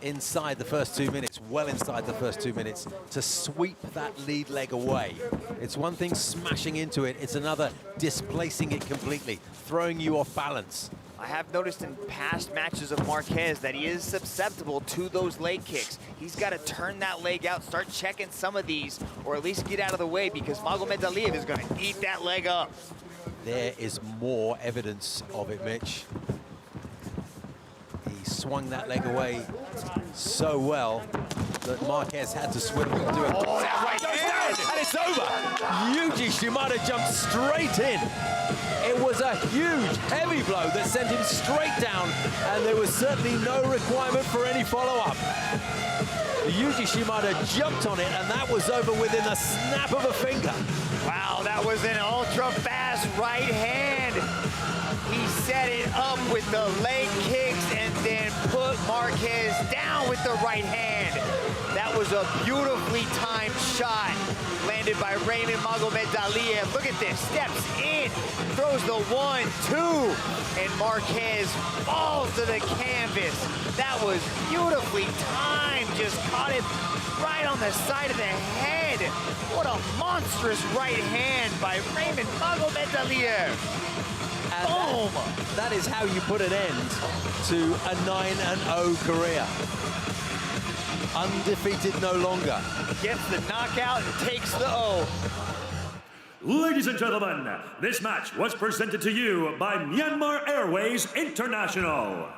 inside the first 2 minutes, well inside the first 2 minutes, to sweep that lead leg away. It's one thing smashing into it, it's another displacing it completely, throwing you off balance. I have noticed in past matches of Marquez that he is susceptible to those leg kicks. He's got to turn that leg out, start checking some of these, or at least get out of the way, because Magomedaliev is going to eat that leg up. There is more evidence of it, Mitch. He swung that leg away so well that Marquez had to swivel and do it. Oh, right there, and it's over. Yuji Shimada jumped straight in. It was a huge, heavy blow that sent him straight down, and there was certainly no requirement for any follow-up. Yuji Shimada jumped on it, and that was over within a snap of a finger. Wow, that was an ultra-fast right hand. He set it up with the leg kicks and then put Marquez down with the right hand. That was a beautifully timed shot landed by Raymond Magomedaliev. Look at this, steps in, throws the 1-2, and Marquez falls to the canvas. That was beautifully timed, just caught it right on the side of the head. What a monstrous right hand by Raymond Magomedaliev. Boom! That is how you put an end to a 9-0 career. Undefeated no longer. Gets the knockout and takes the O. Ladies and gentlemen, this match was presented to you by Myanmar Airways International.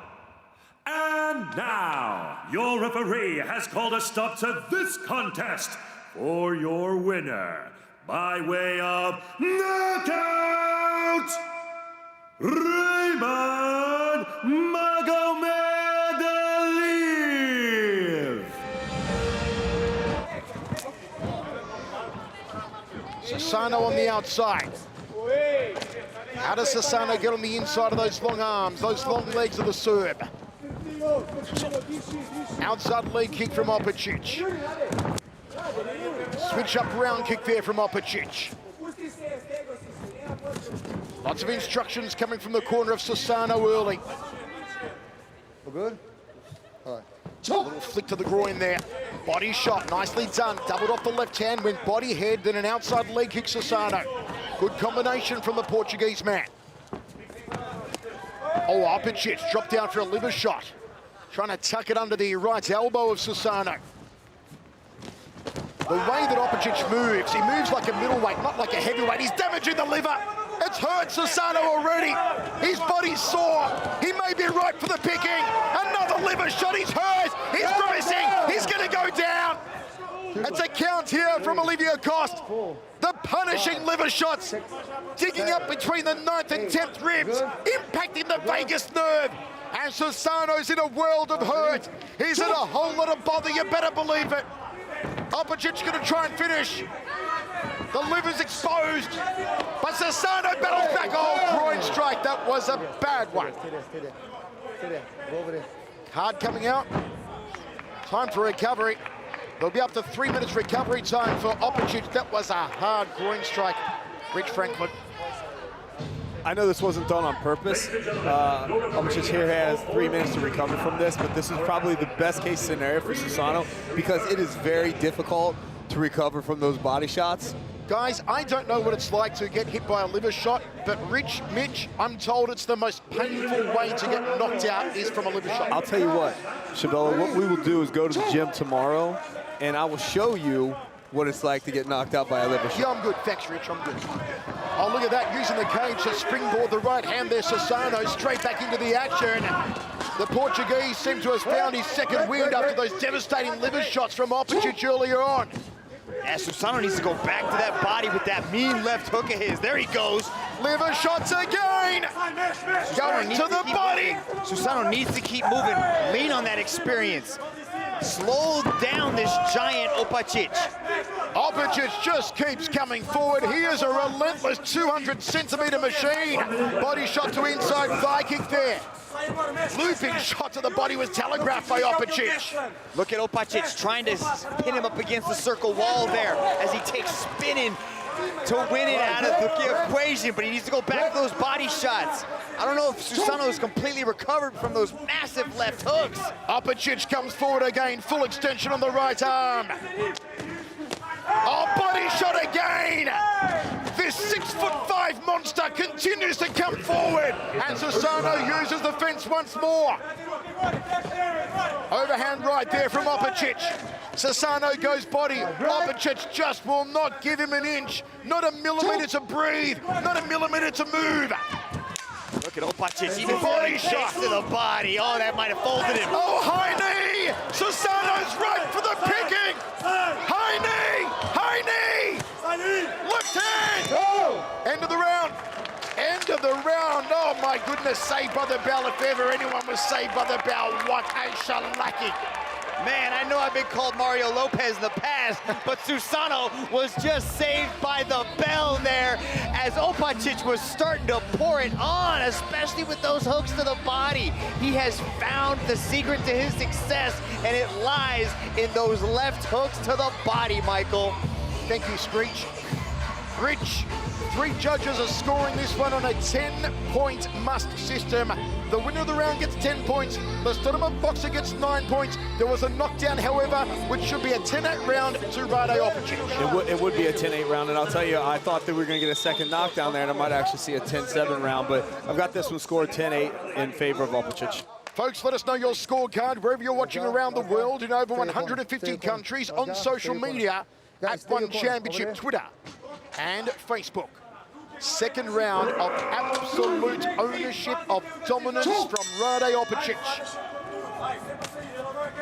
And now, your referee has called a stop to this contest for your winner, by way of knockout, Raymond Magomedaliev. Sassano on the outside. How does Sassano get on the inside of those long arms, those long legs of the Serb? Outside leg kick from Opicic. Switch up round kick there from Opicic. Lots of instructions coming from the corner of Sassano early. We're good? All right. A little flick to the groin there. Body shot, nicely done. Doubled off the left hand, went body head, then an outside leg kick, Susano. Good combination from the Portuguese man. Oh, Opicic dropped down for a liver shot. Trying to tuck it under the right elbow of Susano. The way that Opicic moves, he moves like a middleweight, not like a heavyweight. He's damaging the liver. It's hurt Susano already. His body's sore. He may be right for the picking. Another liver shot. He's hurt. He's grimacing. He's going to go down. It's a count here from Olivia Cost. The punishing liver shots, digging up between the 9th and 10th ribs, impacting the vagus nerve. And Susano's in a world of hurt. He's in a whole lot of bother, you better believe it. Opicic's going to try and finish. The liver's exposed, but Susano battles back. Oh, groin strike. That was a bad one. Card coming out. Time for recovery. There'll be up to 3 minutes recovery time for Opicic. That was a hard groin strike. Rich Franklin. I know this wasn't done on purpose. Opicic here has 3 minutes to recover from this, but this is probably the best case scenario for Susano because it is very difficult to recover from those body shots. Guys, I don't know what it's like to get hit by a liver shot, but Mitch, I'm told it's the most painful way to get knocked out is from a liver shot. I'll tell you what, Shabella, what we will do is go to the gym tomorrow, and I will show you what it's like to get knocked out by a liver shot. Yeah, I'm good. Thanks, Rich. I'm good. Oh, look at that, using the cage to springboard the right hand there. Susano straight back into the action. The Portuguese seem to have found his second wind after those devastating liver shots from Opicic earlier on. Yeah, Susano needs to go back to that body with that mean left hook of his. There he goes. Liver shots again. Going to the body. Susano needs to keep moving. Lean on that experience. Slow down this giant Opicic. Opicic just keeps coming forward. He is a relentless 200-centimeter machine. Body shot to inside thigh kick there. Looping shot to the body was telegraphed by Opicic. Look at Opicic trying to pin him up against the circle wall there as he takes spinning to win it out of the equation, but he needs to go back to those body shots. I don't know if Susano is completely recovered from those massive left hooks. Opicic comes forward again, full extension on the right arm. Oh, body shot again! This 6'5" monster continues to come forward, and Susano uses the fence once more. Overhand right there from Opicic. Susano goes body. Opicic just will not give him an inch. Not a millimeter to breathe. Not a millimeter to move. Look at Opicic, even body shots to the body. Oh, that might have folded him. Oh, high knee! Susano's right for the picking! High knee! High knee! Left hand! End of the round. End of the round. Oh, my goodness. Saved by the bell. If ever anyone was saved by the bell, what a shellacking. Man, I know I've been called Mario Lopez in the past, but Susano was just saved by the bell there as Opicic was starting to pour it on, especially with those hooks to the body. He has found the secret to his success, and it lies in those left hooks to the body, Michael. Thank you, Screech. Rich, 3 judges are scoring this one on a 10-point must system. The winner of the round gets 10 points. The Stoudemire boxer gets 9 points. There was a knockdown, however, which should be a 10-8 round to Rade Opicic. It would be a 10-8 round, and I'll tell you, I thought that we were going to get a second knockdown there, and I might actually see a 10-7 round, but I've got this one scored 10-8 in favor of Opicic. Folks, let us know your scorecard wherever you're watching around the world in over 150 countries on social media at One Championship Twitter and Facebook. Second round of absolute ownership of dominance from Rade Opicic.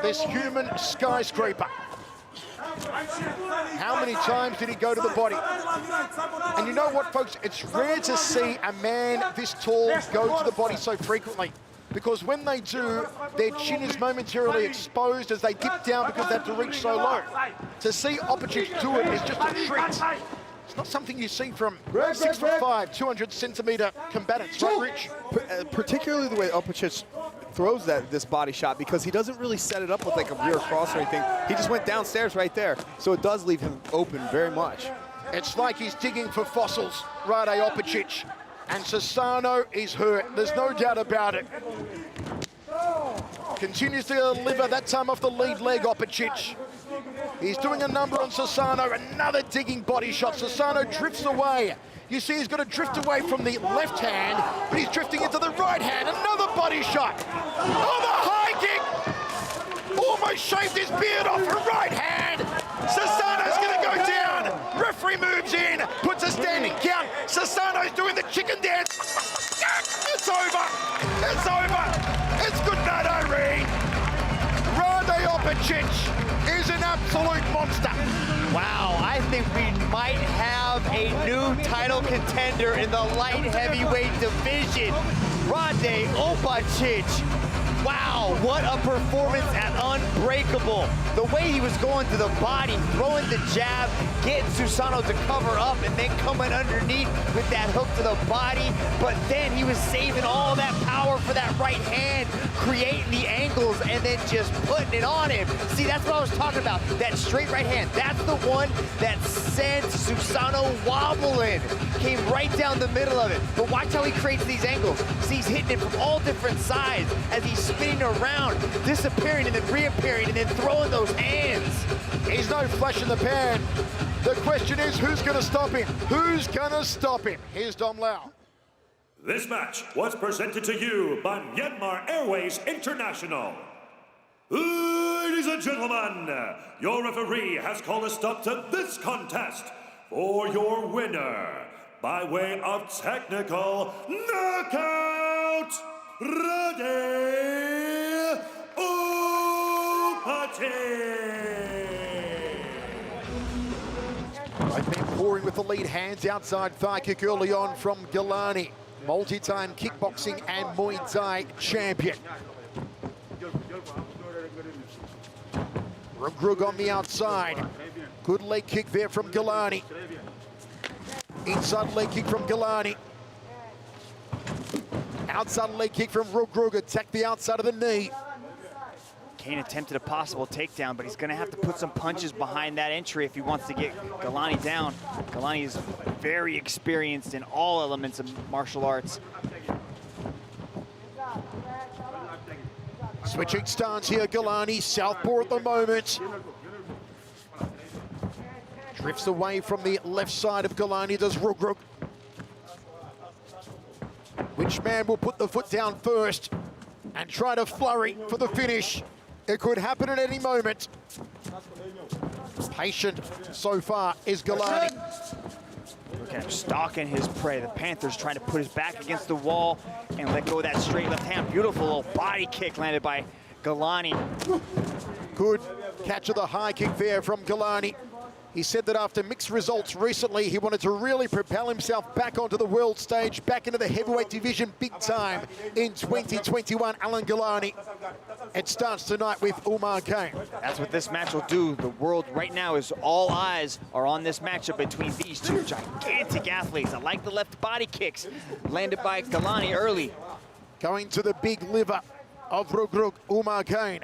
This human skyscraper. How many times did he go to the body? And you know what, folks? It's rare to see a man this tall go to the body so frequently, because when they do, their chin is momentarily exposed as they dip down because they have to reach so low. To see Opicic do it is just a treat. It's not something you see from 6'5", 200-centimeter combatants, right, Rich? Particularly the way Opicic throws this body shot, because he doesn't really set it up with like a rear cross or anything. He just went downstairs right there, so it does leave him open very much. It's like he's digging for fossils, Rade Opicic. And Susano is hurt. There's no doubt about it. Continues to deliver, that time off the lead leg, Opicic. He's doing a number on Sassano, another digging body shot. Sassano drifts away. You see he's got to drift away from the left hand, but he's drifting into the right hand. Another body shot. Oh, the high kick! Almost shaved his beard off a right hand. Sassano's going to go down. Referee moves in, puts a standing count. Sassano's doing the chicken dance. It's over. It's over. It's good night, Irene. Rade Opicic is an absolute monster. Wow, I think we might have a new title contender in the light heavyweight division. Rade Opicic. Wow, what a performance at Unbreakable. The way he was going to the body, throwing the jab, getting Susano to cover up, and then coming underneath with that hook to the body. But then he was saving all that power for that right hand, creating the angles, and then just putting it on him. See, that's what I was talking about, that straight right hand. That's the one that sent Susano wobbling. Came right down the middle of it. But watch how he creates these angles. See, he's hitting it from all different sides as he's spinning around, disappearing and then reappearing and then throwing those hands. He's no flash in the pan. The question is, who's going to stop him? Who's going to stop him? Here's Dom Lau. This match was presented to you by Myanmar Airways International. Ladies and gentlemen, your referee has called a stop to this contest for your winner by way of technical knockout, Rade Opicic. They've been pouring with the lead hands outside thigh kick early on from Galani. Multi-time kickboxing and Muay Thai champion. Rugrug on the outside. Good leg kick there from Galani. Inside leg kick from Galani. Outside leg kick from Rugrug. Attack the outside of the knee. Kane attempted a possible takedown, but he's going to have to put some punches behind that entry if he wants to get Galani down. Galani is very experienced in all elements of martial arts. Switching stance here, Galani, southpaw at the moment. Drifts away from the left side of Galani, does Rugrug. Which man will put the foot down first and try to flurry for the finish? It could happen at any moment. Patient so far is Galani. Look at him stalking his prey. The Panther's trying to put his back against the wall and let go of that straight left hand. Beautiful little body kick landed by Galani. Good catch of the high kick there from Galani. He said that after mixed results recently, he wanted to really propel himself back onto the world stage, back into the heavyweight division big time in 2021. Alan Galani. It starts tonight with Umar Kane. That's what this match will do. The world right now is all eyes are on this matchup between these two gigantic athletes. I like the left body kicks landed by Galani early. Going to the big liver of Rugrug, Umar Kane.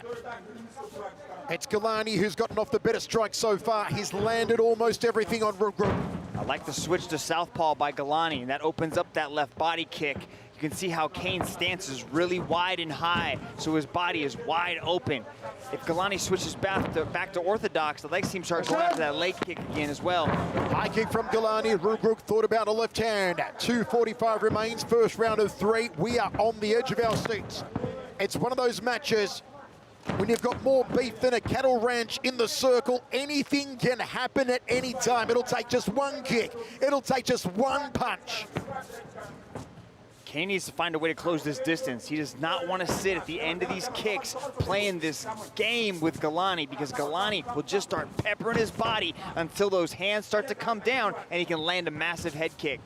It's Galani who's gotten off the better strike so far. He's landed almost everything on Rugrug. I like the switch to southpaw by Galani, and that opens up that left body kick. You can see how Kane's stance is really wide and high, so his body is wide open. If Galani switches back to orthodox, the leg seems to start going after that leg kick again as well. High kick from Galani. Rugrug thought about a left hand. 2:45 remains, first round of 3. We are on the edge of our seats. It's one of those matches when you've got more beef than a cattle ranch in the circle. Anything can happen at any time. It'll take just one kick. It'll take just one punch. Kane needs to find a way to close this distance. He does not want to sit at the end of these kicks playing this game with Galani, because Galani will just start peppering his body until those hands start to come down and he can land a massive head kick.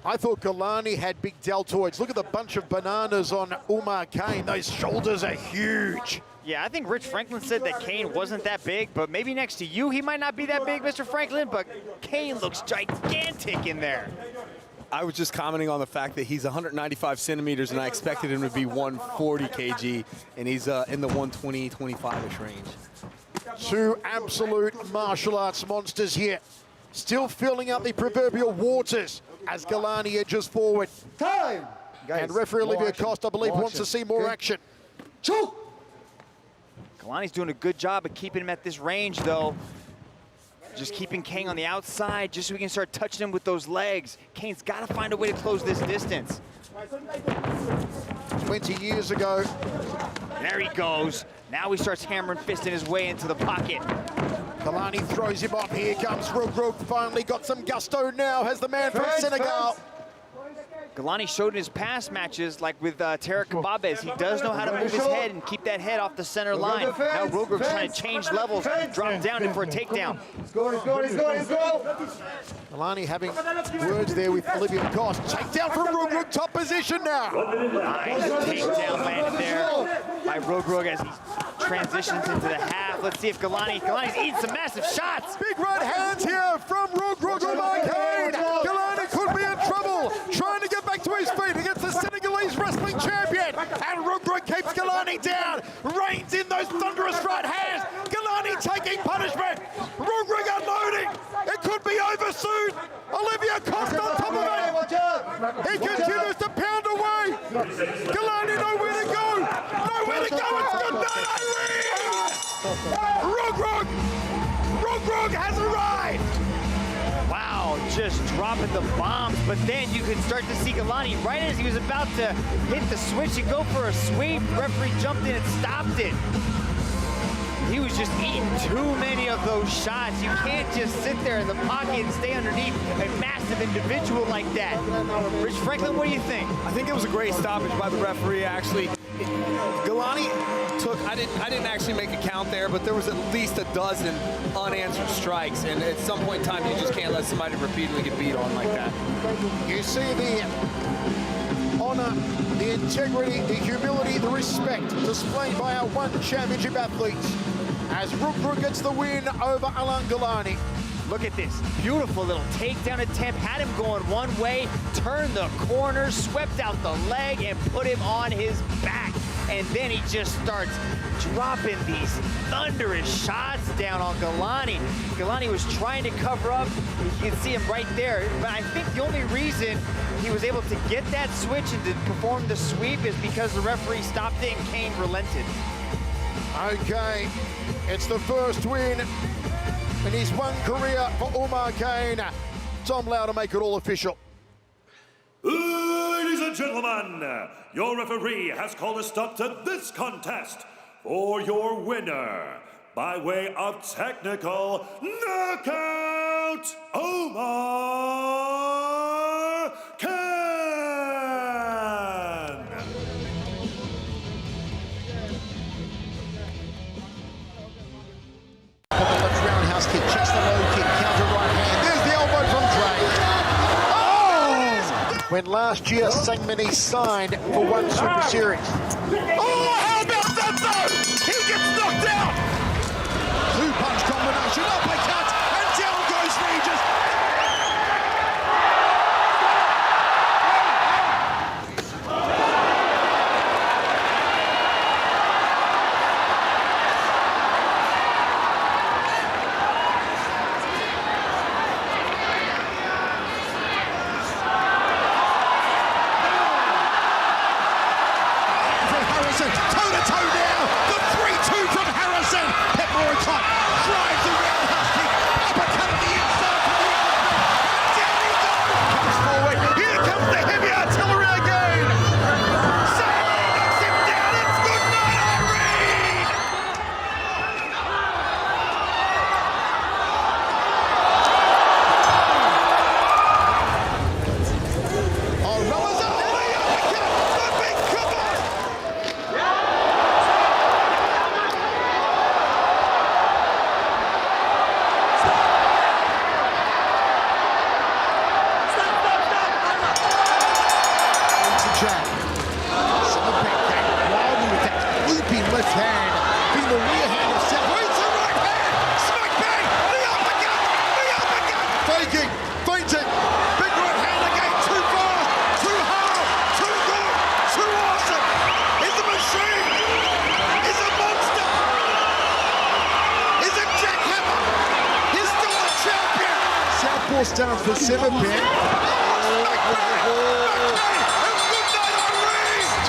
I thought Galani had big deltoids. Look at the bunch of bananas on Umar Kane. Those shoulders are huge. Yeah, I think Rich Franklin said that Kane wasn't that big, but maybe next to you, he might not be that big, Mr. Franklin, but Kane looks gigantic in there. I was just commenting on the fact that he's 195 centimeters, and I expected him to be 140 kg, and he's in the 120, 25-ish range. Two absolute martial arts monsters here. Still filling out the proverbial waters as Galani edges forward. Time! And referee Olivia Costa, I believe, wants to see more action. Choke! Galani's doing a good job of keeping him at this range, though. Just keeping Kane on the outside, just so we can start touching him with those legs. Kane's got to find a way to close this distance. 20 years ago. There he goes. Now he starts hammering fisting his way into the pocket. Galani throws him up. Here comes Rug. Finally got some gusto now, has the man from Senegal. Galani showed in his past matches, like with Tarek Kababes, he does know how to move his head and keep that head off the center line. Now Rogrug's trying to change levels, drop down in for a takedown. Let's go. Galani having words there with Olivia Goss. Takedown from Rug, top position now. Nice takedown landed there by Rogrug as he transitions into the half. Let's see if Galani's eating some massive shots. Big right hands here from Rug Omar Kane. Galani could be in trouble, trying to get back to his feet against the Senegalese wrestling champion. And Rug keeps Galani down, reins in those thunderous right hands. Galani taking punishment. Rug unloading. It could be over soon. Olivia Costa on top of it. He continues to pound away. Galani nowhere to go. Nowhere to go. It's good night, Irene. Rug has arrived. Wow, just dropping the bombs, but then you could start to see Galani right as he was about to hit the switch and go for a sweep. The referee jumped in and stopped it. He was just eating too many of those shots. You can't just sit there in the pocket and stay underneath a massive individual like that. Rich Franklin, what do you think? I think it was a great stoppage by the referee, actually. Galani took, I didn't actually make a count there, but there was at least a dozen unanswered strikes, and at some point in time, you just can't let somebody repeatedly get beat on like that. You see the honor, the integrity, the humility, the respect displayed by our one championship athletes as Rug gets the win over Alain Galani. Look at this beautiful little takedown attempt. Had him going one way, turned the corner, swept out the leg, and put him on his back. And then he just starts dropping these thunderous shots down on Galani. Galani was trying to cover up. You can see him right there. But I think the only reason he was able to get that switch and to perform the sweep is because the referee stopped it and Kane relented. Okay, it's the first win in his one career for Omar Kane. Tom Lau to make it all official. Ladies and gentlemen, your referee has called a stop to this contest for your winner by way of technical knockout, Omar Kane. Roundhouse kick, checks the low kick, counter right hand. There's the elbow from Drake. Oh! When last year Sangmani signed for one Super Series. Oh, how about that though? He gets knocked out. Two-punch combination, uppercut, and down goes Regis. Toe-to-toe now, the 3-2 from Harrison. Pep Moricott drives the roundhouse kick, uppercut at the inside from the outside. Down he goes, comes forward. Here comes the heavy artillery again. Sangmani knocks him down. It's good night, Irene. Oh, Ramazan, the uppercut, the big cover. Jab. Wildly with that looping left hand. Being the rear hand of Seth. Waits the right hand. Smack bang. The uppercut. The uppercut. Faking. Fainting. Big right hand again. Too fast. Too hard. Too good. Too awesome. Is a machine. Is a monster. Is a jackhammer. He's still a champion. Southpaw stance for Severpin.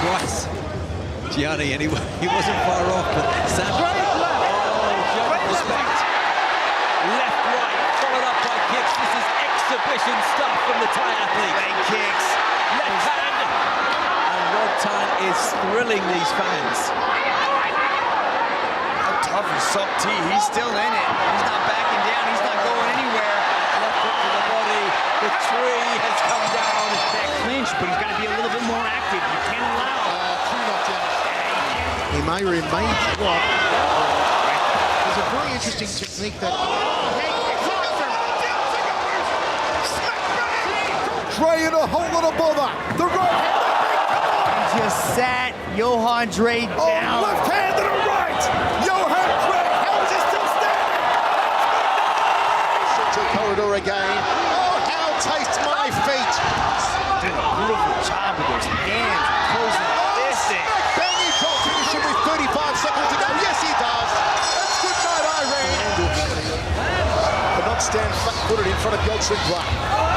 Twice. Gianni, anyway, he wasn't far off, but Sam exhibition stuff from the Thai athlete. Leg kicks. Left hand. And Rod Tan is thrilling these fans. How tough is Sok T? He's still in it. He's not backing down. He's not going anywhere. Left hook to the body. The tree has come down. That clinch, but he's got to be a little bit more active. You can't allow. He may remain blocked. There's a very interesting technique that... Dre in a whole lot of bother. The right hand. He just sat Johan Dre down. Oh, left hand to the right. Johan Dre. How is he still standing? To corridor again. Oh, how tastes my feet. Did a beautiful job with those hands closing the distance. Bang, he can't finish it with 35 seconds to go. Yes, he does. That's good night, Irene. But not stand flat-footed in front of Yeltsin Black.